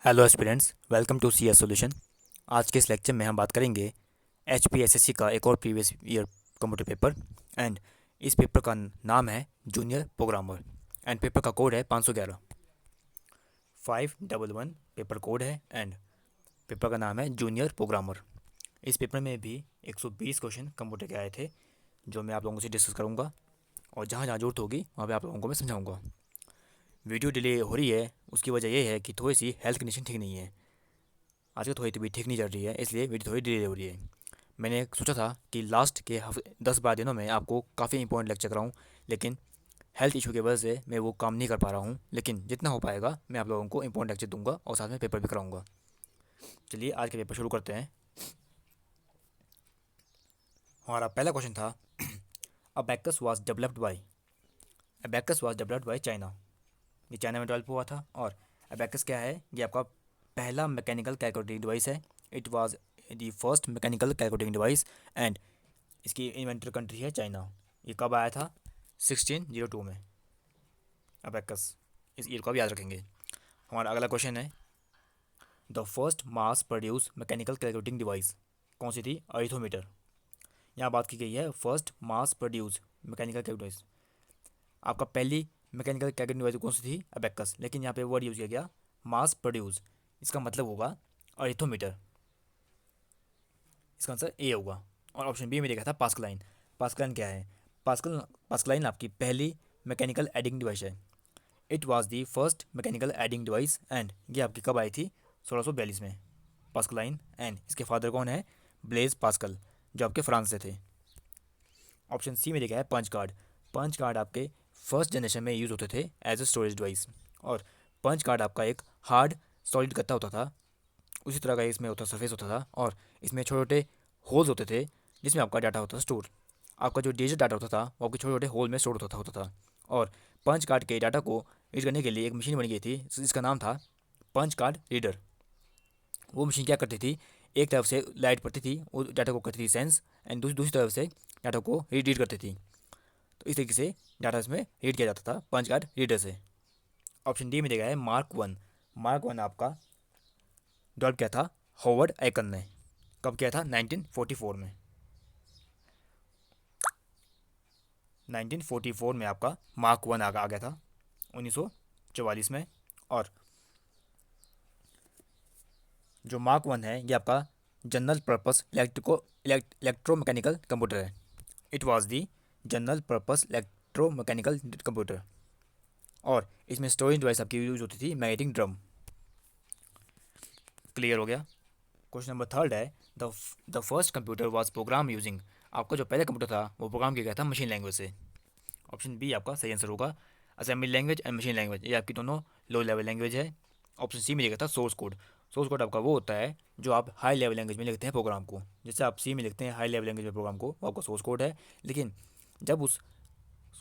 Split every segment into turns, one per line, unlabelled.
Hello aspirants, welcome to C S solution. आज के इस लेक्चर में हम बात करेंगे H P S S C का एक और previous year computer paper. And इस पेपर का नाम है जूनियर प्रोग्रामर। एंड पेपर का कोड है 511 511 पेपर कोड है। एंड पेपर का नाम है जूनियर प्रोग्रामर। इस पेपर में भी 120 क्वेश्चन कंप्यूटर के आए थे, जो मैं आप लोगों से डिस्कस करूँगा। और जहाँ जहाँ जरूरत होगी वहाँ पे आप लोगों को मैं समझाऊँगा। वीडियो डिले हो रही है, उसकी वजह यह है कि थोड़ी सी हेल्थ कंडीशन ठीक नहीं है। आजकल थोड़ी तबीयत ठीक नहीं चल रही है, इसलिए वीडियो थोड़ी डिले हो रही है। मैंने सोचा था कि लास्ट के 10-12 दिनों में आपको काफ़ी इंपॉर्टेंट लेक्चर कराऊँ, लेकिन हेल्थ इशू की वजह से मैं वो काम नहीं कर पा रहा हूँ। लेकिन जितना हो पाएगा मैं आप लोगों को इंपॉर्टेंट लेक्चर दूंगा और साथ में पेपर भी कराऊंगा। चलिए आज के पेपर शुरू करते हैं। हमारा पहला क्वेश्चन था abacus was developed by. Abacus was developed by China. ये चाइना में डेवलप हुआ था। और अबैकस क्या है? ये आपका पहला मैकेनिकल कैलकुलेटिंग डिवाइस है। It was the first mechanical calculating device. And इसकी इन्वेंटर कंट्री है चाइना। ये कब आया था? 1602 में। अबैकस, इस ईयर को आप याद रखेंगे। हमारा अगला क्वेश्चन है the first mass produce mechanical calculating device कौन सी थी? अरिथोमीटर। यहाँ बात की गई है first mass produce mechanical calculating device. आपका पहली मैकेनिकल कैलकुलेटिंग डिवाइस कौन सी थी? अबैकस। लेकिन यहाँ पे वर्ड यूज किया गया मास प्रोड्यूस। इसका मतलब होगा अरिथोमीटर। इसका आंसर ए होगा। और ऑप्शन बी में देखा था पास्कलाइन। पास्कलाइन क्या है? पास्कलाइन आपकी पहली मैकेनिकल एडिंग डिवाइस है। It was the first mechanical adding device. And ये आपकी कब आई थी? 1642 में। पास्कलाइन। एंड इसके फादर कौन है? ब्लेज पास्कल, जो आपके फ्रांस से थे। ऑप्शन सी में देखा है पंच कार्ड। पंच कार्ड आपके फर्स्ट जनरेशन में यूज़ होते थे एज ए स्टोरेज डिवाइस। और पंच कार्ड आपका एक हार्ड सॉलिड गत्ता होता था, उसी तरह का इसमें होता सरफेस होता था। और इसमें छोटे छोटे होल्स होते थे जिसमें आपका डाटा होता था स्टोर। आपका जो डिजिटल डाटा होता था वो आपके छोटे छोटे होल में स्टोर होता था। और पंच कार्ड के डाटा को रीड करने के लिए एक मशीन बनी गई थी जिसका नाम था पंच कार्ड रीडर। वो मशीन क्या करती थी? एक तरफ से लाइट पड़ती थी, वो डाटा को करती थी सेंस। एंड दूसरी तरफ से डाटा को रीड करती थी। तो इस तरीके से डाटा इसमें रीड किया जाता था पंच कार्ड रीडर से। ऑप्शन डी में दिया गया है मार्क वन। मार्क वन आपका डेवलप किया था हॉवर्ड आइकन ने। कब किया था? 1944 में। 1944 में आपका मार्क वन आ गया था, 1944 में। और जो मार्क वन है ये आपका जनरल पर्पस इलेक्ट्रोमैकेनिकल कंप्यूटर है। It was the general purpose electromechanical computer. और इसमें स्टोरेज डिवाइस आपकी यूज होती थी मैग्नेटिक ड्रम। क्लियर हो गया। क्वेश्चन नंबर थर्ड है the first computer was program using. आपका जो पहला कंप्यूटर था वो प्रोग्राम किया गया था मशीन लैंग्वेज से। ऑप्शन बी आपका सही आंसर होगा। Assembly language and machine language ये आपकी दोनों लो लेवल लैंग्वेज है। ऑप्शन सी में लिखा था सोर्स कोड। सोर्स कोड आपका वो होता है जो आप हाई लेवल लैंग्वेज में लिखते हैं प्रोग्राम को। जैसे आप सी में लिखते हैं हाई लेवल लैंग्वेज में प्रोग्राम को, वो आपका सोर्स कोड है। लेकिन जब उस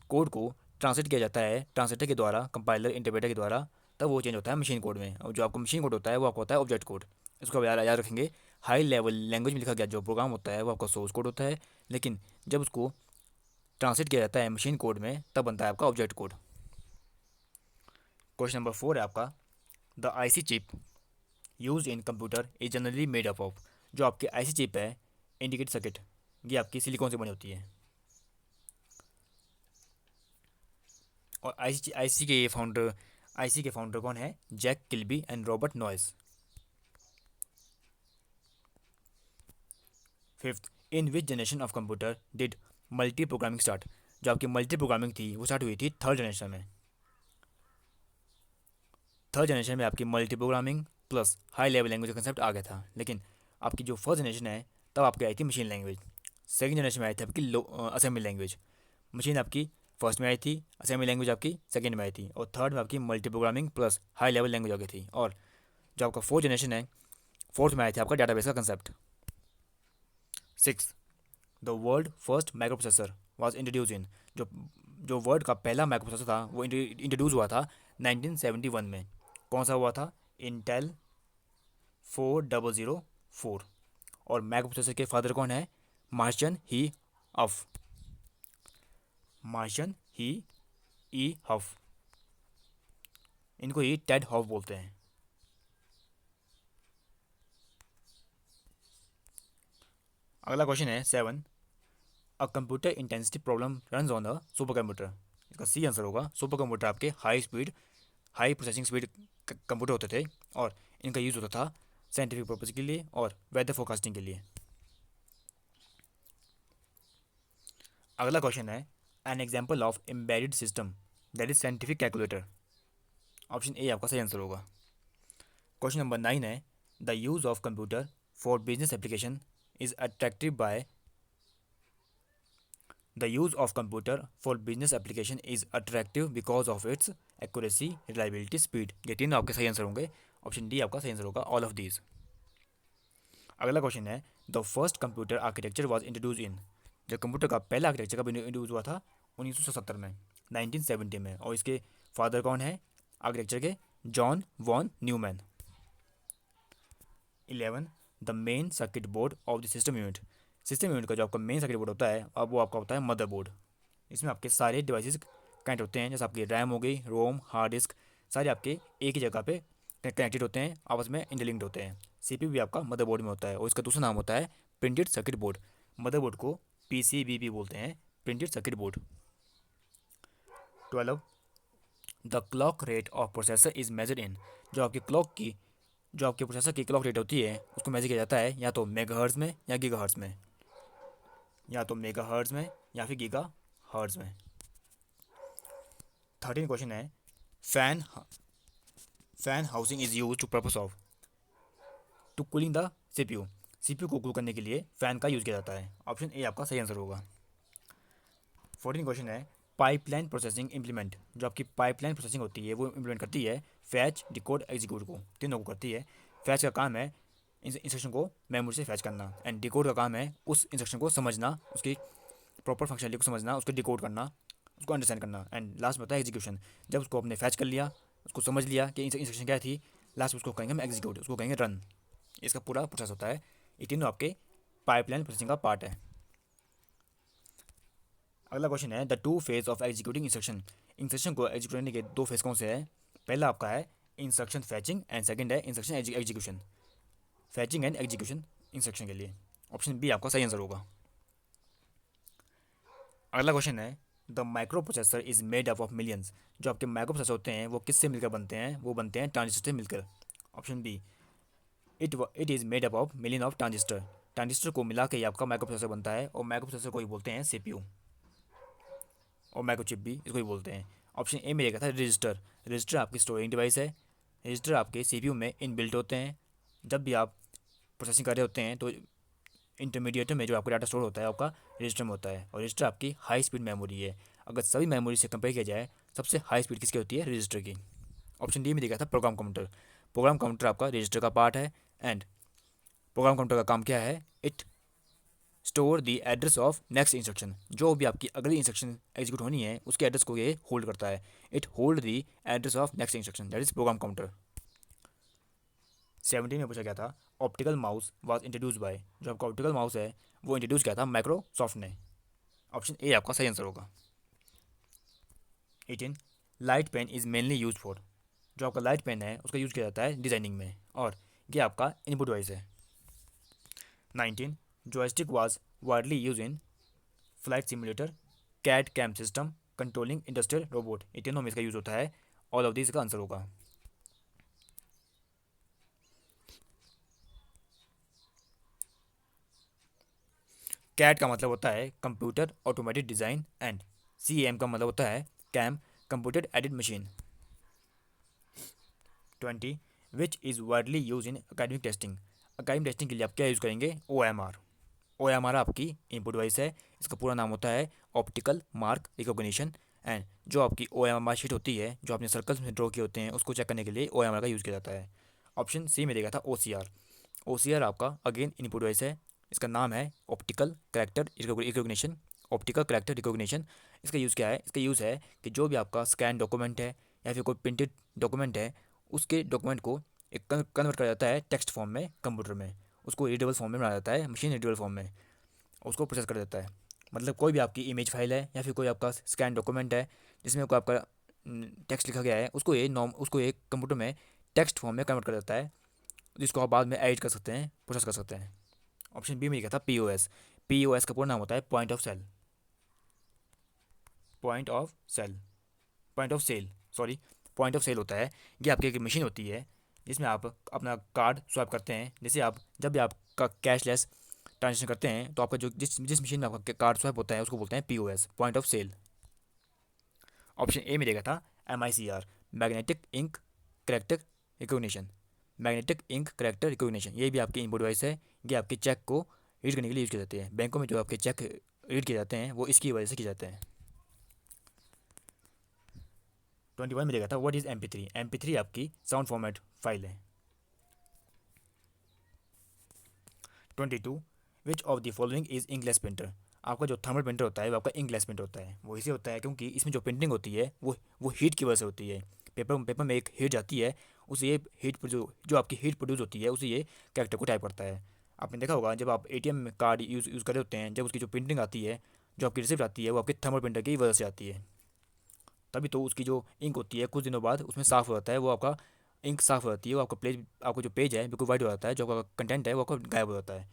कोड को ट्रांसलेट किया जाता है ट्रांसलेटर के द्वारा, कंपाइलर इंटरप्रेटर के द्वारा, तब वो चेंज होता है मशीन कोड में। और जो आपका मशीन कोड होता है वो आपका होता है ऑब्जेक्ट कोड। इसको आप याद रखेंगे। हाई लेवल लैंग्वेज में लिखा गया जो प्रोग्राम होता है वो आपका सोर्स कोड होता है। लेकिन जब उसको ट्रांसलेट किया जाता है मशीन कोड में तब बनता है आपका object code. Question number four है आपका the IC chip use in computer is generally made up of. जो आपकी आईसी चिप है, इंडिकेट सर्किट, ये आपकी सिलिकॉन से बनी होती है। और आईसी के फाउंडर कौन है? Jack Kilby and Robert Noyce. Fifth, in which generation of computer did multi programming start. जो आपकी मल्टी प्रोग्रामिंग थी वो स्टार्ट हुई थी थर्ड जनरेशन में। थर्ड जनरेशन में आपकी multi programming plus high level language का कंसेप्ट आ गया था। लेकिन आपकी जो फर्स्ट जनरेशन है तब आपकी आई थी मशीन लैंग्वेज। सेकंड जनरेशन में आई थी आपकी असेंबली लैंग्वेज। मशीन आपकी फर्स्ट में आई थी, असेंबली लैंग्वेज आपकी सेकंड में आई थी, और थर्ड में आपकी multi programming plus high level language आ गई थी। और जो आपका फोर्थ जनरेशन है, फोर्थ में आया था आपका डाटाबेस का concept. Six, the world first micro processor was introduce इन। जो जो वर्ल्ड का पहला माइक्रो प्रोसेसर था वो इंट्रोड्यूस हुआ था 1971 में। कौन सा हुआ था? इंटेल 4004। और माइक्रो प्रोसेसर के फादर कौन है? मार्शन ही हफ। मार्शन ही ई हफ। इनको ही टेड हॉफ बोलते हैं। अगला क्वेश्चन है 7, a computer intensity problem run on a super computer. इसका सी आंसर होगा सुपर कंप्यूटर आपके हाई प्रोसेसिंग स्पीड कंप्यूटर होते थे और इनका यूज़ होता था साइंटिफिक पर्पज़ के लिए और वेदर फोरकास्टिंग के लिए। अगला क्वेश्चन है an example of embedded system that is scientific calculator. Option A आपका सही आंसर होगा। क्वेश्चन नंबर 9 है the use of computer for business application is attractive by the use of computer for business application is attractive because of its accuracy reliability speed. ये तीनों आपके सही answer होंगे। Option D आपका सही answer होगा all of these. अगला question है the first computer architecture was introduce इन। जब कंप्यूटर का पहला आर्किटेक्चर कब इंट्रोड्यूस हुआ था 1970 में, 1970 में, और इसके फादर कौन है आर्किटेक्चर के? John von Neumann. 11 the main circuit board of the system unit. System unit का जो आपका मेन सर्किट बोर्ड होता है अब वो आपका होता है मदरबोर्ड। इसमें आपके सारे डिवाइसेस कनेक्ट होते हैं, जैसे आपकी रैम हो गई, रोम, हार्ड डिस्क, सारे आपके एक ही जगह पे कनेक्टेड होते हैं, आपस में इंटरलिंक्ड होते हैं। सीपीयू भी आपका मदरबोर्ड में होता है और इसका दूसरा नाम होता है प्रिंटेड सर्किट बोर्ड। मदरबोर्ड को पीसीबी बोलते हैं, printed circuit board. 12 the clock rate of processor is measured in. जो आपके प्रोसेसर की क्लॉक रेट होती है उसको मेजर किया जाता है या तो मेगाहर्ट्ज़ में या गीगाहर्ट्ज़ में, या तो मेगाहर्ट्ज़ में या फिर गीगाहर्ट्ज़ में। 13 क्वेश्चन है fan fan housing is use to purpose of to cooling the CPU. CPU को कूल करने के लिए फैन का यूज़ किया जाता है। ऑप्शन ए आपका सही आंसर होगा। 14 क्वेश्चन है पाइपलाइन प्रोसेसिंग इम्प्लीमेंट। जो आपकी पाइपलाइन प्रोसेसिंग होती है वो इम्प्लीमेंट करती है फैच, डिकोड, एग्जीक्यूट को, तीनों को करती है। फैच का काम है इंस्ट्रक्शन को मेमोरी से फैच करना, एंड डिकोड का काम है उस इंस्ट्रक्शन को समझना, उसकी प्रॉपर फंक्शनलिटी को समझना, उसको डिकोड करना, उसको अंडरस्टैंड करना। एंड लास्ट में होता है एग्जीक्यूशन। जब उसको आपने फैच कर लिया, उसको समझ लिया कि इंस्ट्रक्शन क्या थी, लास्ट में उसको कहेंगे हम एग्जीक्यूट, उसको कहेंगे रन। इसका पूरा प्रोसेस होता है। ये तीनों आपके पाइपलाइन प्रोसेसिंग का पार्ट है। अगला क्वेश्चन है the two phase of executing instruction. Instruction को एग्जीक्यूट करने के दो फेज कौन से हैं? पहला आपका है इंस्ट्रक्शन फैचिंग एंड सेकंड है instruction execution. फैचिंग and execution instruction के लिए। ऑप्शन बी आपका सही आंसर होगा। अगला क्वेश्चन है the micro processor is made up of millions. जो आपके माइक्रो प्रोसेसर होते हैं वो किससे मिलकर बनते हैं? वो बनते हैं ट्रांजिस्टर से मिलकर। Option B it is made up of million of transistor. Transistor को मिला के ही आपका माइक्रो प्रोसेसर बनता है, और माइक्रो प्रोसेसर को ही बोलते हैं सीपीयू, और माइक्रोचिप भी इसको ही बोलते हैं। ऑप्शन ए में था रजिस्टर। रजिस्टर आपकी स्टोरिंग डिवाइस है। रजिस्टर आपके सीपीयू में इनबिल्ट होते हैं। जब भी आप प्रोसेसिंग कर रहे होते हैं तो इंटरमीडिएट में जो आपका डाटा स्टोर होता है आपका रजिस्टर में होता है, और रजिस्टर आपकी हाई स्पीड मेमोरी है। अगर सभी मेमोरी से कंपेयर किया जाए सबसे हाई स्पीड किसकी होती है? रजिस्टर की। ऑप्शन डी में देखा था प्रोग्राम काउंटर। प्रोग्राम काउंटर आपका रजिस्टर का पार्ट है, एंड प्रोग्राम काउंटर का काम क्या है? It store the address of next instruction. जो भी आपकी अगली इंस्ट्रक्शन एग्जीक्यूट होनी है उसके एड्रेस को ये होल्ड करता है। It hold the address of next instruction, that is program counter. 17 में पूछा गया था optical mouse was introduce bye. जो आपका ऑप्टिकल माउस है वो इंट्रोड्यूस किया था माइक्रोसॉफ्ट ने। ऑप्शन ए आपका सही आंसर होगा। 18 light pen is mainly use for. जो आपका लाइट पेन है उसका यूज़ किया जाता है डिजाइनिंग में, और ये आपका इनपुट डिवाइस है। 19 joystick was widely used in flight simulator, CAD CAM system, controlling industrial robot. ये तीनों में इसका यूज़ होता है। ऑल ऑफ दिस का आंसर होगा। कैड का मतलब होता है computer automated design, and CAM का मतलब होता है CAM computer aided machine. 20 which is widely use in academic testing. Academic testing के लिए आप क्या यूज़ करेंगे? OMR। OMR आपकी इनपुट डिवाइस है। इसका पूरा नाम होता है ऑप्टिकल मार्क रिकॉग्निशन, एंड जो आपकी OMR शीट होती है जो आपने सर्कल्स में ड्रॉ किए होते हैं उसको चेक करने के लिए OMR का यूज़ किया जाता है। ऑप्शन सी में देखा था OCR। OCR आपका अगेन इनपुट डिवाइस है। इसका नाम है optical character recognition. Optical character recognition. इसका यूज़ क्या है? इसका यूज़ है कि जो भी आपका स्कैन डॉक्यूमेंट है या फिर कोई प्रिंटेड डॉक्यूमेंट है उसके डॉक्यूमेंट को एक कन्वर्ट करा जाता है टेक्स्ट फॉर्म में कंप्यूटर में, उसको रीडेबल फॉर्म में बनाया जाता है, मशीन रीडेबल फॉर्म में, उसको प्रोसेस कर देता है। मतलब कोई भी आपकी इमेज फाइल है या फिर कोई आपका स्कैन डॉक्यूमेंट है जिसमें कोई आपका टेक्स्ट लिखा गया है उसको एक कंप्यूटर में टेक्स्ट फॉर्म में कन्वर्ट कर देता है, जिसको आप बाद में एडिट कर सकते हैं, प्रोसेस कर सकते हैं। ऑप्शन बी में लिखा था पीओएस। पीओएस का पूरा नाम होता है point of sale, point of sale, point of sale, sorry, point of sale होता है। ये आपकी एक मशीन होती है जिसमें आप अपना कार्ड स्वाइप करते हैं। जैसे आप जब भी आपका कैशलेस ट्रांजेक्शन करते हैं तो आपका जो जिस जिस मशीन में आपका कार्ड स्वैप होता है उसको बोलते हैं POS, point of sale. Option A में देगा था MICR, magnetic ink character recognition, magnetic ink character recognition. ये भी आपकी इनपुट डिवाइस है। ये आपके चेक को रीड करने के लिए यूज़ की जाती है। बैंकों में जो आपके चेक रीड किए जाते हैं वो इसकी वजह से किए जाते हैं। 21 में देगा था व्हाट इज़ MP3। MP3 आपकी साउंड फॉर्मेट फाइल है। 22 विच of the following is inkless printer. आपका जो थर्मल प्रिंटर होता है वो आपका इंकलेस प्रिंटर होता है। वो इसे होता है क्योंकि इसमें जो प्रिंटिंग होती है वो हीट की वजह से होती है। पेपर में एक हीट जाती है, उसे ये हीट जो आपकी हीट प्रोड्यूस होती है उसे ये कैरेक्टर को टाइप करता है। आपने देखा होगा जब आप ATM में कार्ड यूज़ कर रहे होते हैं, जब उसकी जो प्रिंटिंग आती है, जो आपकी रिसिप्ट आती है वो आपके थर्मल प्रिंटर की वजह से आती है। तभी तो उसकी जो इंक होती है कुछ दिनों बाद उसमें साफ़ हो जाता है, वो आपका इंक साफ़ हो जाती है, वो आपका जो पेज है बिल्कुल वाइट हो जाता है, जो आपका कंटेंट है वो आपका गायब हो जाता है।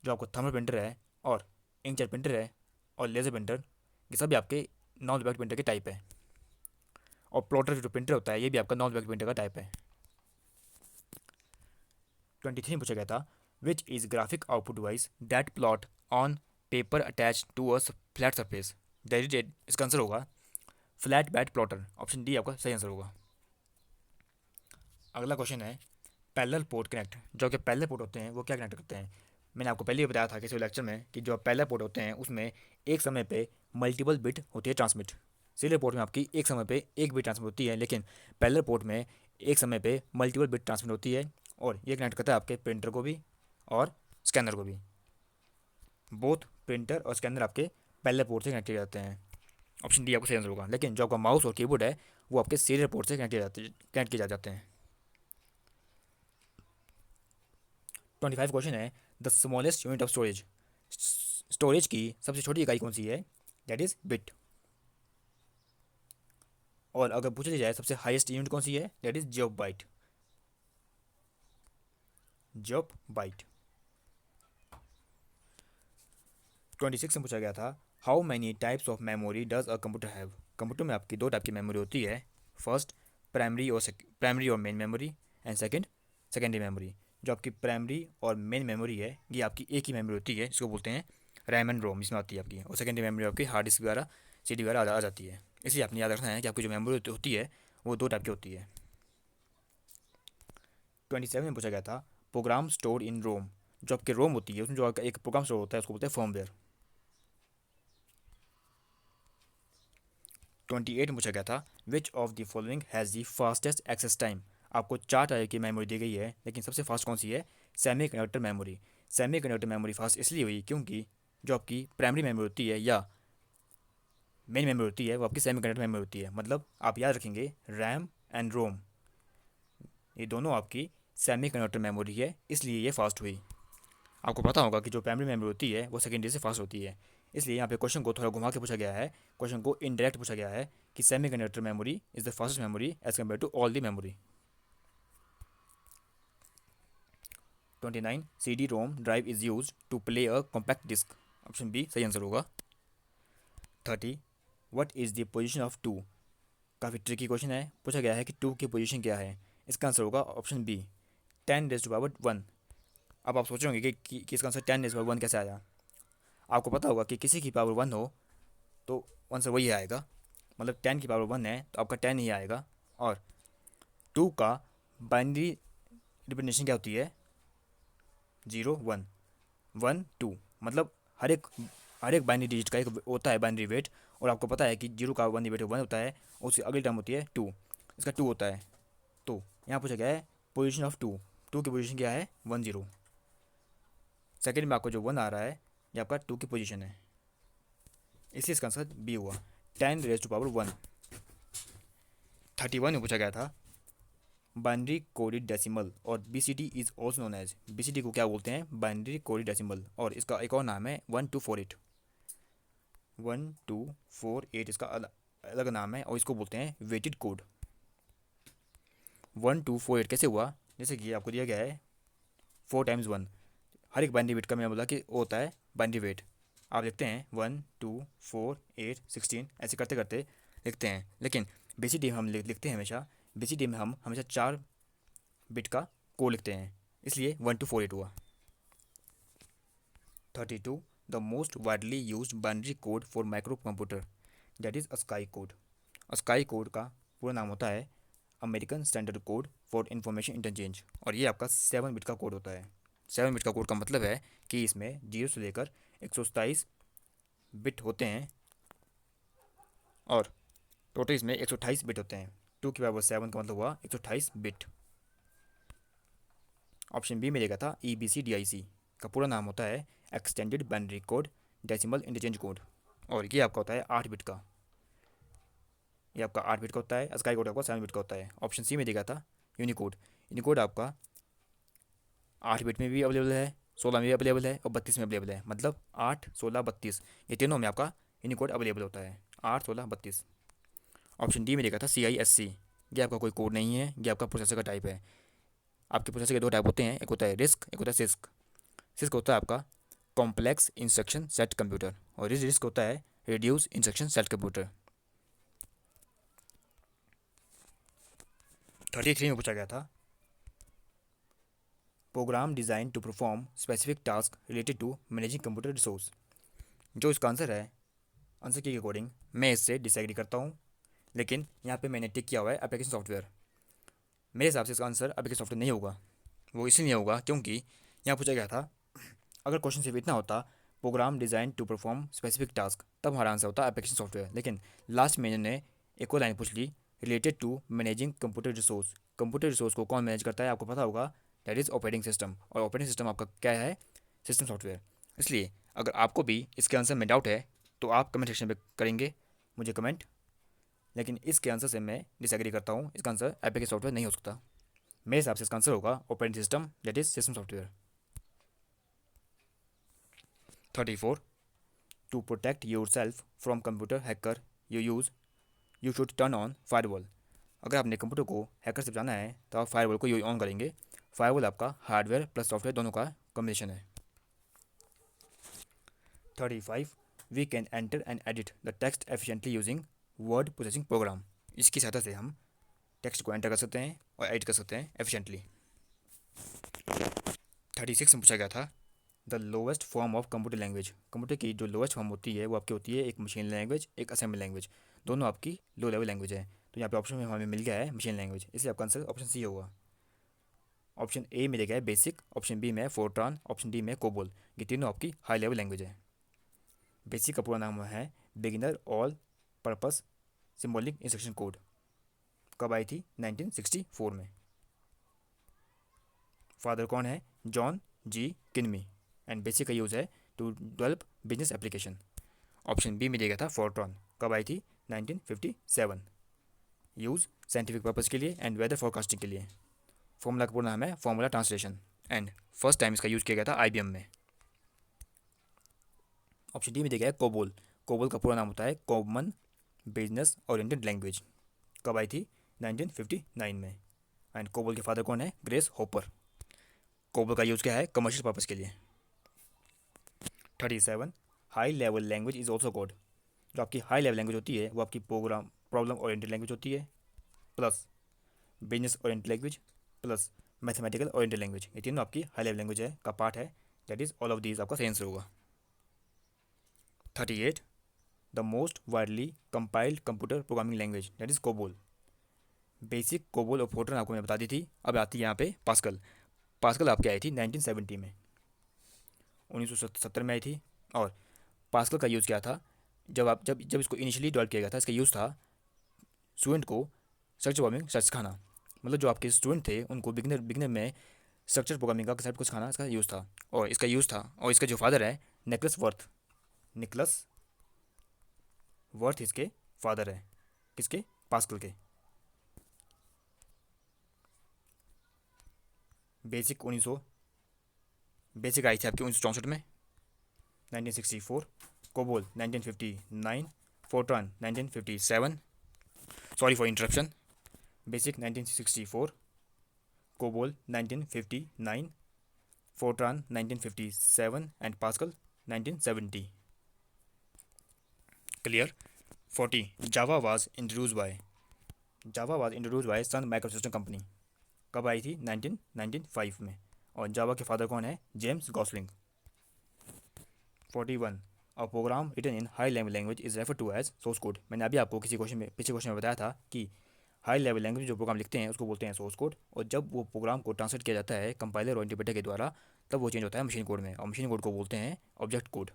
जो आपका थर्मल प्रिंटर है और इंकजेट प्रिंटर है और लेज़र प्रिंटर, ये सभी आपके नॉन इफेक्ट प्रिंटर के टाइप है। और प्लॉटर जो प्रिंटर होता है ये भी आपका नॉन इफेक्ट प्रिंटर का टाइप है। 23 पूछा गया था which is graphic output device that plot on paper attach to a flat surface. डेरिडेड इसका आंसर होगा flatbed plotter. Option D आपका सही आंसर होगा। अगला क्वेश्चन है पैरेलल पोर्ट कनेक्ट। जो कि पैरेलल पोर्ट होते हैं वो क्या कनेक्ट करते हैं। मैंने आपको पहले ही बताया था किसी लेक्चर में कि जो पैरेलल पोर्ट होते हैं उसमें एक समय पे मल्टीपल बिट होती है ट्रांसमिट। सीरियल पोर्ट में आपकी एक समय पे एक बिट ट्रांसमिट होती है, लेकिन पैरेलल पोर्ट में एक समय पे मल्टीपल बिट ट्रांसमिट होती है। और ये कनेक्ट करता है आपके प्रिंटर को भी और स्कैनर को भी। बोथ प्रिंटर और स्कैनर आपके पैरेलल पोर्ट से कनेक्ट किए जाते हैं। ऑप्शन डी आपको सही आंसर होगा। लेकिन जो आपका माउस और कीबोर्ड है वो आपके सीरियल पोर्ट से कनेक्ट किए जाते हैं। 25 क्वेश्चन है the smallest unit of storage. Storage की सबसे छोटी इकाई कौन सी है। That is bit. और अगर पूछा जाए सबसे हाईएस्ट यूनिट कौन सी है, that is job byte. Job byte. 26 में पूछा गया था how many types of memory does a computer have. Computer में आपकी दो टाइप की मेमोरी होती है। फर्स्ट प्राइमरी और main memory, and second secondary memory. जो आपकी प्राइमरी और मेन मेमोरी है ये आपकी एक ही मेमोरी होती है जिसको बोलते हैं रैम एंड रोम, इसमें आती है आपकी। और सेकेंडरी मेमोरी आपकी हार्ड डिस्क वगैरह CD वगैरह आ जाती है। इसलिए आपने याद रखना है कि आपकी जो मेमोरी होती है वो दो टाइप की होती है। 27 में पूछा गया था प्रोग्राम स्टोर इन रोम। जो आपके रोम होती है उसमें जो आपका एक प्रोग्राम स्टोर होता है उसको बोलते हैं फर्मवेयर। 28 में पूछा गया था which of the following has the fastest access time. आपको चार टाइप की मेमोरी दी गई है लेकिन सबसे फास्ट कौन सी है। Semi conductor memory. Semi conductor memory fast इसलिए हुई क्योंकि जो आपकी प्राइमरी मेमोरी होती है या मेन मेमोरी होती है वो आपकी सेमी कंडक्टर मेमोरी होती है। मतलब आप याद रखेंगे रैम एंड रोम ये दोनों आपकी सेमी कंडक्टर मेमोरी है, इसलिए ये फास्ट हुई। आपको पता होगा कि जो प्राइमरी मेमोरी होती है वो सेकेंडरी से फास्ट होती है। इसलिए यहाँ पे क्वेश्चन को थोड़ा घुमा के पूछा गया है। क्वेश्चन को इनडायरेक्ट पूछा गया है कि semiconductor memory is the fastest memory as compare to all the memory. 29 CD ROM drive is use to play a compact disc. Option B सही आंसर होगा। 30 what is the position of two. काफ़ी tricky question है। पूछा गया है कि to की position क्या है। इसका आंसर होगा ऑप्शन बी 10⁻1। अब आप सोच रहे होंगे कि इसका आंसर 10⁻1 कैसे आया। आपको पता होगा कि किसी की पावर 1 हो तो आंसर वही आएगा। मतलब 10 की पावर 1 है तो आपका 10 ही आएगा। और 2 का बाइनरी रिप्रेजेंटेशन क्या होती है 0 1 1 2। मतलब हर एक बाइनरी डिजिट का एक होता है बाइनरी वेट। और आपको पता है कि 0 का बाइनरी वेट 1 होता है, उसकी अगली टर्म होती है 2, इसका 2 होता है। तो यहाँ पूछा गया है पोजीशन ऑफ 2। 2 की पोजीशन क्या है 1 0। सेकेंड में आपको जो 1 आ रहा है ये आपका 2 की पोजीशन है, इसलिए इसका आंसर बी हुआ 10⁻1। 31 में पूछा गया था बाइनरी कोडेड डेसिमल और BCD is also known as. BCD को क्या बोलते हैं बाइनरी कोडेड डेसिमल, और इसका एक और नाम है 1248। 1248 इसका अलग नाम है और इसको बोलते हैं वेटेड कोड। 1248 कैसे हुआ, जैसे कि आपको दिया गया है 4 टाइम्स 1, हर एक बाइनरी बिट का मैंने बोला कि वो होता है बाइनरी वेट। आप लिखते हैं 1 2 4 8 16 ऐसे करते करते लिखते हैं, लेकिन BCD में हम लिखते हैं हमेशा, BCD में हम हमेशा 4 बिट का कोड लिखते हैं, इसलिए 1248 हुआ। 32 the most widely use binary code for micro computer that is ASCII code. ASCII code का पूरा नाम होता है American standard code for information interchange, और ये आपका 7 बिट का कोड होता है। 7 बिट का कोड का मतलब है कि इसमें 0 से लेकर 127 बिट होते हैं, और टोटल इसमें 128 बिट होते हैं। 2 की पावर 7 का मतलब हुआ 128 बिट। ऑप्शन बी में देखा था EBCDIC का पूरा नाम होता है extended binary code decimal interchange code, और ये आपका होता है 8 बिट का। ये आपका 8 बिट का होता है, स्काई कोड आपका 7 बिट का होता है। ऑप्शन सी में देखा था यूनिकोड। यूनिकोड आपका 8 बिट में भी अवेलेबल है, 16 में भी अवेलेबल है और 32 में अवेलेबल है, मतलब 8 16 32 ये तीनों में आपका यूनिकोड अवेलेबल होता है, 8 16 32। ऑप्शन डी में देखा था CISC। ये आपका कोई कोड नहीं है, ये आपका प्रोसेसर का टाइप है। आपके प्रोसेसर के दो टाइप होते हैं, एक होता है रिस्क, एक होता है सिस्क। सिस्क होता है आपका कॉम्प्लेक्स इंस्ट्रक्शन सेट कंप्यूटर, और रिस्क होता है रिड्यूस इंस्ट्रक्शन सेट कंप्यूटर। 33 में पूछा गया था program design to perform specific task related to managing computer resource. जो इसका आंसर है, आंसर के अकॉर्डिंग मैं इससे डिसएग्री करता हूँ, लेकिन यहाँ पे मैंने टिक किया हुआ है एप्लीकेशन सॉफ्टवेयर। मेरे हिसाब से इसका आंसर एप्लीकेशन सॉफ्टवेयर नहीं होगा। वो इसलिए नहीं होगा क्योंकि यहाँ पूछा गया था, अगर क्वेश्चन सिर्फ इतना होता program design to perform specific task, तब हमारा आंसर होता एप्लीकेशन सॉफ्टवेयर। लेकिन लास्ट में इन्होंने एक और लाइन पूछ ली related to managing computer resource. Computer resource को कौन मैनेज करता है आपको पता होगा, दैट इज़ ऑपरेटिंग सिस्टम, और ऑपरेटिंग सिस्टम आपका क्या है, सिस्टम सॉफ्टवेयर। इसलिए अगर आपको भी इसके आंसर में डाउट है तो आप कमेंट सेक्शन में करेंगे मुझे कमेंट, लेकिन इसके आंसर से मैं डिसएग्री करता हूँ। इसका आंसर एप्लीकेशन सॉफ्टवेयर नहीं हो सकता। मेरे हिसाब से इसका आंसर होगा operating system, that is system software. 34 to protect yourself from computer hacker you should turn on firewall. अगर आपने कंप्यूटर को हैकर से बचाना है तो आप फायरवॉल को ऑन करेंगे। फायरवॉल आपका हार्डवेयर प्लस सॉफ्टवेयर दोनों का कॉम्बिनेशन है। 35 we can enter and edit the text efficiently using word processing program. इसकी सहायता से हम टेक्स्ट को एंटर कर सकते हैं और एडिट कर सकते हैं एफिशिएंटली। 36 में पूछा गया था the lowest form of computer language. Computer की जो लोवेस्ट फॉर्म होती है वो आपकी होती है एक मशीन लैंग्वेज, एक असेंबली लैंग्वेज, दोनों आपकी लो लेवल लैंग्वेज है। तो यहाँ पे ऑप्शन में हमें मिल गया है मशीन लैंग्वेज, इसलिए आपका आंसर ऑप्शन सी होगा। ऑप्शन ए में देखा है बेसिक, ऑप्शन बी में फोर्ट्रान, ऑप्शन डी में कोबोल। ये तीनों आपकी हाई लेवल लैंग्वेज है। बेसिक का पूरा नाम है beginner all purpose symbolic instruction code. कब आई थी? 1964 में। फादर कौन है? John G Kemeny. And basic का यूज़ है to develop business application. Option B में दिया गया था फोर्ट्रॉन। कब आई थी? 1957। यूज़ साइंटिफिक पर्पज़ के लिए एंड वेदर फोरकास्टिंग के लिए। फॉर्मूला का पूरा नाम है formula translation, and first time इसका यूज़ किया गया था IBM में। ऑप्शन डी में दिया गया है कोबोल। कोबोल का पूरा नाम होता है कॉमन बिजनेस ओरिएंटेड लैंग्वेज। कब आई थी? 1959 में। एंड कोबोल के फादर कौन है? Grace hopper. कोबोल का यूज़ क्या है? कमर्शियल पर्पज़ के लिए। 37 high level language is also called. जो आपकी हाई लेवल लैंग्वेज होती है वो आपकी प्रोग्राम प्रॉब्लम ओरिएंटेड लैंग्वेज होती है, plus business oriented language, plus mathematical oriented language. ये तीनों आपकी हाई लेवल लैंग्वेज है का पार्ट है, that is all of these आपका सही आंसर होगा। 38 the most widely compiled computer programming language that is COBOL. Basic, COBOL और फोर्ट्रन आपको मैं बता दी थी। अब आती है यहाँ पे पास्कल। पास्कल आपकी आई थी 1970 में, 1970 में आई थी। और पास्कल का यूज़ क्या था? जब इसको इनिशियली डेवलप किया गया था, इसका यूज़ था स्टूडेंट को स्ट्रक्चर प्रोग्रामिंग सिखाना। मतलब जो आपके स्टूडेंट थे उनको बिगिनर में स्ट्रक्चर प्रोग्रामिंग का कंसेप्ट को सिखाना इसका यूज़ था। और इसका जो फादर है निकलस वर्थ इसके फादर है। किसके? पास्कल के। बेसिक आई थी आपकी 1964 में, 1964। COBOL 1959, Fortran 1957। Sorry for interruption. BASIC 1964, COBOL 1959, Fortran 1957 and Pascal 1970। Clear. 40 Java was introduce by Sun Microsystem company. कब आई थी? 1995 में। और जावा के फादर कौन है? James Gosling. 41 a program written in high level language is refer to as source code. मैंने अभी आपको किसी क्वेश्चन में पिछले क्वेश्चन में बताया था कि हाई लेवल लैंग्वेज जो प्रोग्राम लिखते हैं उसको बोलते हैं सोर्स कोड, और जब वो प्रोग्राम को ट्रांसलेट किया जाता है कंपाइलर और इंटरप्रेटर के द्वारा तब वो चेंज होता है मशीन कोड में, और मशीन कोड को बोलते हैं ऑब्जेक्ट कोड।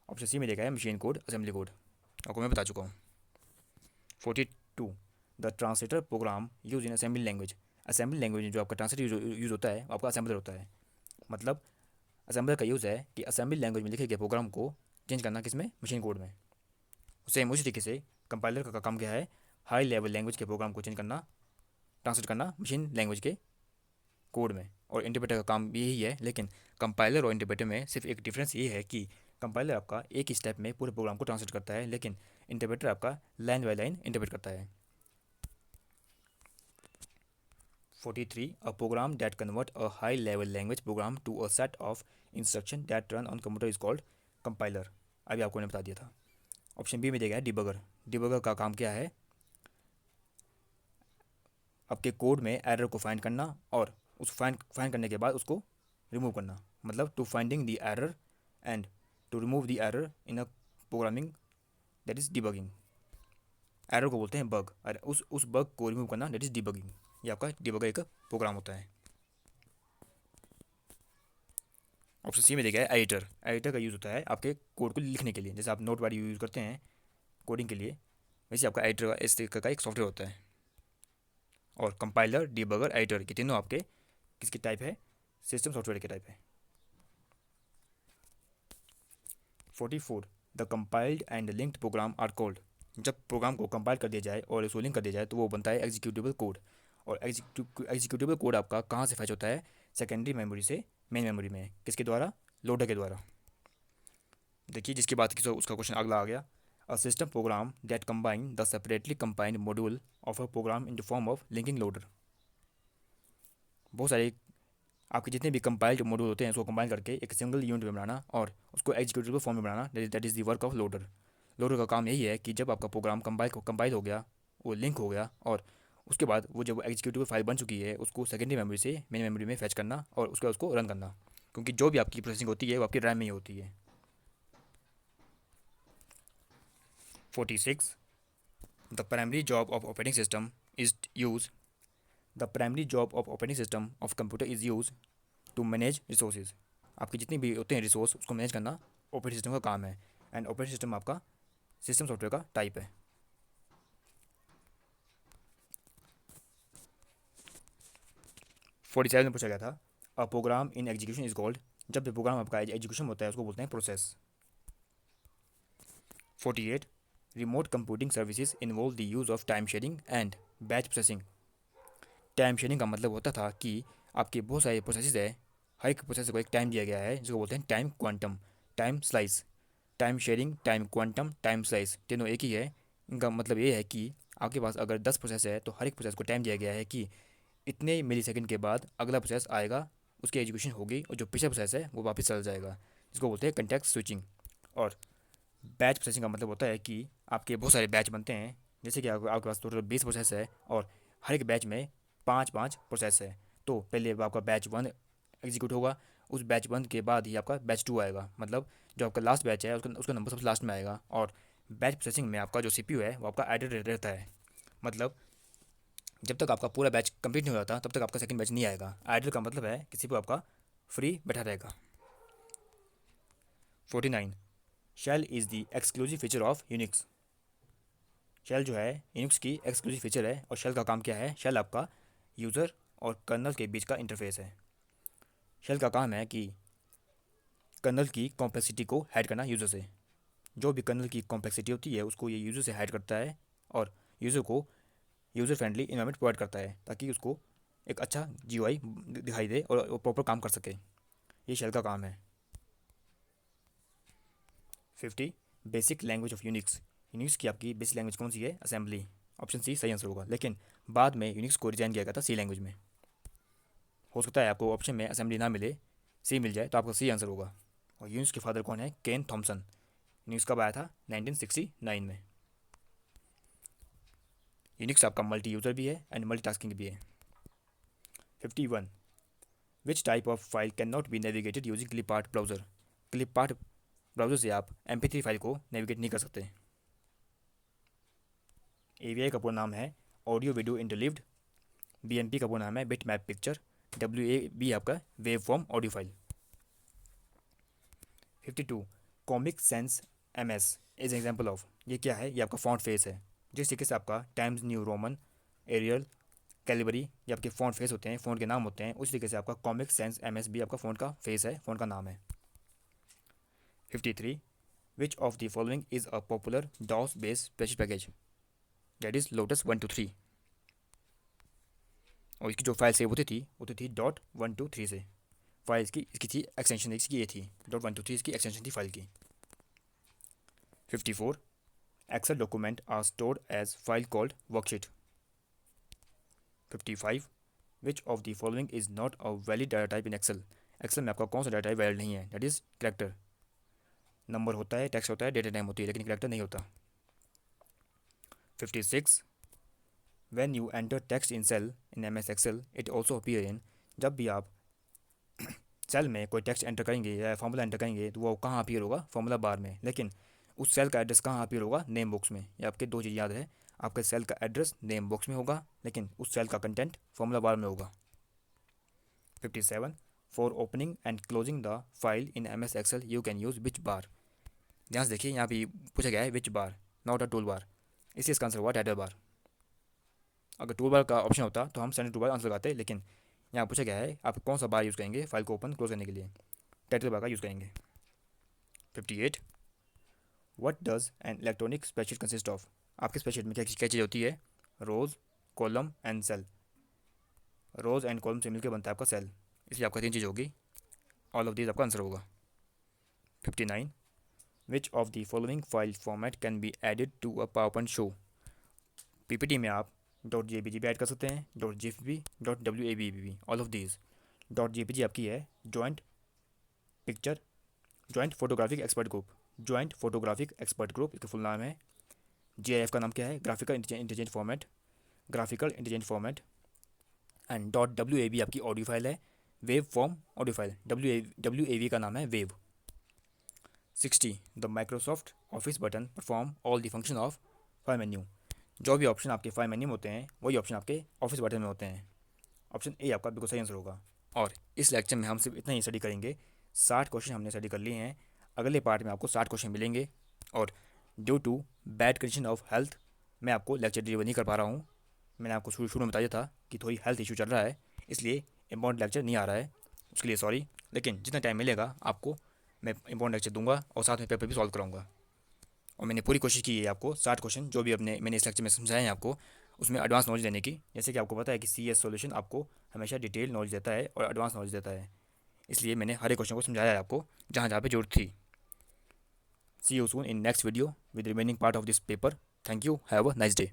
ऑप्शन सी में देखा है मशीन कोड, असेंबली कोड, आपको मैं बता चुका हूँ। 42 the translator program use in assembly language. Assembly language में जो आपका ट्रांसलेटर यूज होता है वो आपका असेंबलर होता है। मतलब असेंबलर का यूज़ है कि असेंबली लैंग्वेज में लिखे गए प्रोग्राम को चेंज करना किसमें? मशीन कोड में। सेम उसी तरीके से कंपाइलर का काम क्या है? हाई लेवल लैंग्वेज के प्रोग्राम को चेंज करना, ट्रांसलेट करना मशीन लैंग्वेज के कोड में। और इंटरप्रेटर का काम भी यही है, लेकिन कंपाइलर और इंटरप्रेटर में सिर्फ एक डिफरेंस ये है कि कंपाइलर आपका एक ही स्टेप में पूरे प्रोग्राम को ट्रांसलेट करता है, लेकिन इंटरप्रेटर आपका लाइन बाय लाइन इंटरप्रेट करता है। 43 a program that convert a high level language program to a set of instruction that run on computer is called compiler. अभी आपको ने बता दिया था। ऑप्शन बी में दिया गया है डिबगर। डिबगर का काम क्या है? आपके कोड में एरर को फाइंड करना और उस फाइंड करने के बाद उसको रिमूव करना, मतलब to finding the error and to remove the error in a programming, that is debugging. Error को बोलते हैं बग, और उस बग को रिमूव करना दैट इज डिबगिंग। ये आपका डिबगर एक प्रोग्राम होता है। ऑप्शन सी में देखा है एडिटर। एडिटर का यूज़ होता है आपके कोड को लिखने के लिए, जैसे आप नोट पैड यूज़ करते हैं कोडिंग के लिए, वैसे आपका एडिटर का इस तरीके का एक सॉफ्टवेयर होता है। और कंपाइलर, डिबगर, एडिटर ये तीनों आपके किसकी टाइप है? सिस्टम सॉफ्टवेयर के टाइप है। 44 the compiled and linked program are called. जब प्रोग्राम को कंपाइल कर दिया जाए और उसको लिंक कर दिया जाए तो वो बनता है एग्जीक्यूटेबल कोड। और एग्जीक्यूटेबल कोड आपका कहाँ से फैच होता है? सेकेंडरी मेमोरी से मेन मेमोरी में। किसके द्वारा? लोडर के द्वारा। देखिए जिसकी बात की तो उसका क्वेश्चन अगला आ गया। A system program that combine the separately combined module of a program in the form of linking loader. बहुत सारे आपके जितने भी कंपाइल्ड मॉड्यूल होते हैं उसको कंबाइन करके एक सिंगल यूनिट में बनाना और उसको एग्जीक्यूटेबल फॉर्म में बनाना, that is the work of loader. Loader का काम यही है कि जब आपका प्रोग्राम कंपाइल हो गया, वो लिंक हो गया, और उसके बाद वो जब एग्जीक्यूटेबल फाइल बन चुकी है उसको सेकेंडरी मेमोरी से मेन मेमोरी में फैच करना और उसके बाद उसको रन करना, क्योंकि जो भी आपकी प्रोसेसिंग होती है वो आपकी रैम में ही होती है। 46 the primary job of operating system is use the primary job of operating system of computer is use to manage resources. आपके जितने भी होते हैं रिसोर्स उसको मैनेज करना ऑपरेटिंग सिस्टम का काम है। एंड ऑपरेटिंग सिस्टम आपका सिस्टम सॉफ्टवेयर का टाइप है। 47 में पूछा गया था a program in execution is called. जब भी प्रोग्राम आपका एग्जीक्यूशन होता है उसको बोलते हैं process. 48 remote computing services involve the use of time sharing and batch processing. Time sharing का मतलब होता था कि आपके बहुत सारे प्रोसेसेस है, हर एक प्रोसेस को एक टाइम दिया गया है जिसको बोलते हैं time quantum, time slice. Time sharing, time quantum, time slice तीनों एक ही है। इनका मतलब ये है कि आपके पास अगर 10 प्रोसेस है तो हर एक प्रोसेस को टाइम दिया गया है कि इतने मिली सेकेंड के बाद अगला प्रोसेस आएगा, उसकी एजुकेशन होगी और जो पिछला प्रोसेस है वो वापस चला जाएगा, जिसको बोलते हैं कंटेक्स्ट स्विचिंग। और बैच प्रोसेसिंग का मतलब होता है कि आपके बहुत सारे बैच बनते हैं, जैसे कि आपके पास टोटल 20 प्रोसेस है और हर एक बैच में पाँच पाँच प्रोसेस है। तो पहले आपका बैच वन एग्जीक्यूट होगा, उस बैच वन के बाद ही आपका बैच टू आएगा, मतलब जो आपका लास्ट बैच है उसका नंबर सबसे लास्ट में आएगा। और बैच प्रोसेसिंग में आपका जो सीपीयू है वो आपका आइडल रहता है, मतलब जब तक आपका पूरा बैच कंप्लीट नहीं हो जाता तब तक आपका सेकंड बैच नहीं आएगा। आइडल का मतलब है किसी को आपका फ्री बैठा रहेगा। 49 shell is the exclusive feature of Unix. Shell जो है यूनिक्स की एक्सक्लूसिव फीचर है, और शेल का काम क्या है? शेल आपका यूज़र और कर्नल के बीच का इंटरफेस है। शेल का काम है कि कर्नल की कॉम्प्लेक्सिटी को हाइड करना यूज़र से। जो भी कर्नल की कॉम्प्लेक्सिटी होती है उसको ये यूज़र से हाइड करता है और यूज़र को यूज़र फ्रेंडली इन्वायरमेंट प्रोवाइड करता है ताकि उसको एक अच्छा जीयूआई दिखाई दे और प्रॉपर काम कर सके। ये शेल का काम है। 50 basic language of Unix. Unix की आपकी बेसिक लैंग्वेज कौन सी है? असेंबली। ऑप्शन सी सही आंसर होगा, लेकिन बाद में यूनिक्स को डिजाइन किया गया था सी लैंग्वेज में। हो सकता है आपको ऑप्शन में असेंबली ना मिले, सी मिल जाए, तो आपका सी आंसर होगा। और यूनिक्स के फादर कौन है? केन थॉमसन। यूनिक्स कब आया था? 1969 में। यूनिक्स आपका मल्टी यूज़र भी है एंड मल्टीटास्किंग भी है। 51 which type of file can not be navigated using clip art browser. Clip art browser से आप MP3 फाइल को नेविगेट नहीं कर सकते। AVI का पूरा नाम है ऑडियो वीडियो इंटरलीव्ड। BMP का पूरा नाम है बिट मैप पिक्चर। WAV आपका wave form audio file. 52 comic sense MS is example of. ये क्या है? ये आपका फॉन्ट फेस है। जिस तरीके से आपका Times New Roman, Arial, Calibri ये आपके फॉन्ट फेस होते हैं, फ़ॉन्ट के नाम होते हैं, उसी तरीके से आपका कॉमिक सेंस MS भी आपका फ़ॉन्ट का फेस है, फ़ॉन्ट का नाम है। 53 which of the following is a popular DOS based spreadsheet package, that is Lotus 123। और इसकी जो फाइल सेव होती थी .123 से। फाइल इसकी थी एक्सटेंशन, इसकी ये थी .123, इसकी एक्सटेंशन थी फाइल की। 54 Excel document are stored as file called worksheet. 55 which of the following is not a valid data type in Excel. Excel में आपका कौन सा डाटा टाइप वैलिड नहीं है? That is character. नंबर होता है, टेक्स्ट होता है, डेटा टाइम होती है, लेकिन कैरेक्टर नहीं होता। 56 when you enter text in cell in MS Excel it also appear in. जब भी आप सेल में कोई टेक्स्ट एंटर करेंगे या फॉर्मूला एंटर करेंगे तो वो कहाँ अपीयर होगा? फॉर्मूला बार में। लेकिन उस सेल का एड्रेस कहाँ अपीयर होगा? नेम बॉक्स में। ये आपके दो चीज़ याद है, आपके सेल का एड्रेस नेम बॉक्स में होगा, लेकिन उस सेल का कंटेंट फॉर्मूला बार में होगा। 57 for opening and closing the file in MS Excel you can use which bar. ध्यान से देखिए, यहाँ पे पूछा गया है विच बार, नॉट अ टूल बार, इसलिए इसका आंसर हुआ टाइटल बार। अगर टूल बार का ऑप्शन होता तो हम स्टैंडर्ड टूल बार आंसर लगाते, लेकिन यहाँ पूछा गया है आप कौन सा बार यूज़ करेंगे फाइल को ओपन क्लोज करने के लिए, टाइटल बार का यूज़ करेंगे। 58 what does an electronic spreadsheet consist of. आपके स्प्रेडशीट में क्या क्या चीज़ होती है? Rows, column and cell. Rows and column से मिलकर बनता है आपका सेल, इसलिए आपका तीन चीज़ होगी, ऑल ऑफ दीज आपका आंसर होगा। 59 which of the following file format can be added to a PowerPoint show. PPT में आप .jpg भी ऐड कर सकते हैं, .gif, .wav भी, ऑल ऑफ दीज। .jpg आपकी है joint picture, joint photographic expert group, joint photographic expert group इसका फुल नाम है। GIF का नाम क्या है? Graphical intelligent format, graphical intelligent format. And .wav आपकी ऑडियो फाइल है, wave form audio file, WAV का नाम है wave. 60 the Microsoft office button perform all the function of file menu. जो भी ऑप्शन आपके फाइल मेन्यू में होते हैं वही ऑप्शन आपके ऑफिस बटन में होते हैं। ऑप्शन ए आपका बिल्कुल सही आंसर होगा। और इस लेक्चर में हम सिर्फ इतना ही स्टडी करेंगे, 60 क्वेश्चन हमने स्टडी कर लिए हैं। अगले पार्ट में आपको 60 क्वेश्चन मिलेंगे, और due to bad condition of health मैं आपको लेक्चर डिलीवर नहीं कर पा रहा हूँ। मैंने आपको शुरू में बताया था कि थोड़ी हेल्थ इशू चल रहा है, इसलिए इम्पोर्टेंट लेक्चर नहीं आ रहा है, उसके लिए सॉरी। लेकिन जितना टाइम मिलेगा आपको मैं इम्पोर्टेंट लेक्चर दूंगा और साथ में पेपर भी सॉल्व कराऊंगा। और मैंने पूरी कोशिश की है आपको 60 क्वेश्चन जो भी मैंने इस लेक्चर में समझाए हैं आपको, उसमें एडवांस नॉलेज देने की। जैसे कि आपको पता है कि CS सॉल्यूशन आपको हमेशा डिटेल नॉलेज देता है और एडवांस नॉलेज देता है, इसलिए मैंने हर एक क्वेश्चन को समझाया है आपको जहाँ जहाँ पे जरूरत थी। See you soon in next video with remaining part of this paper. Thank you, have a nice day.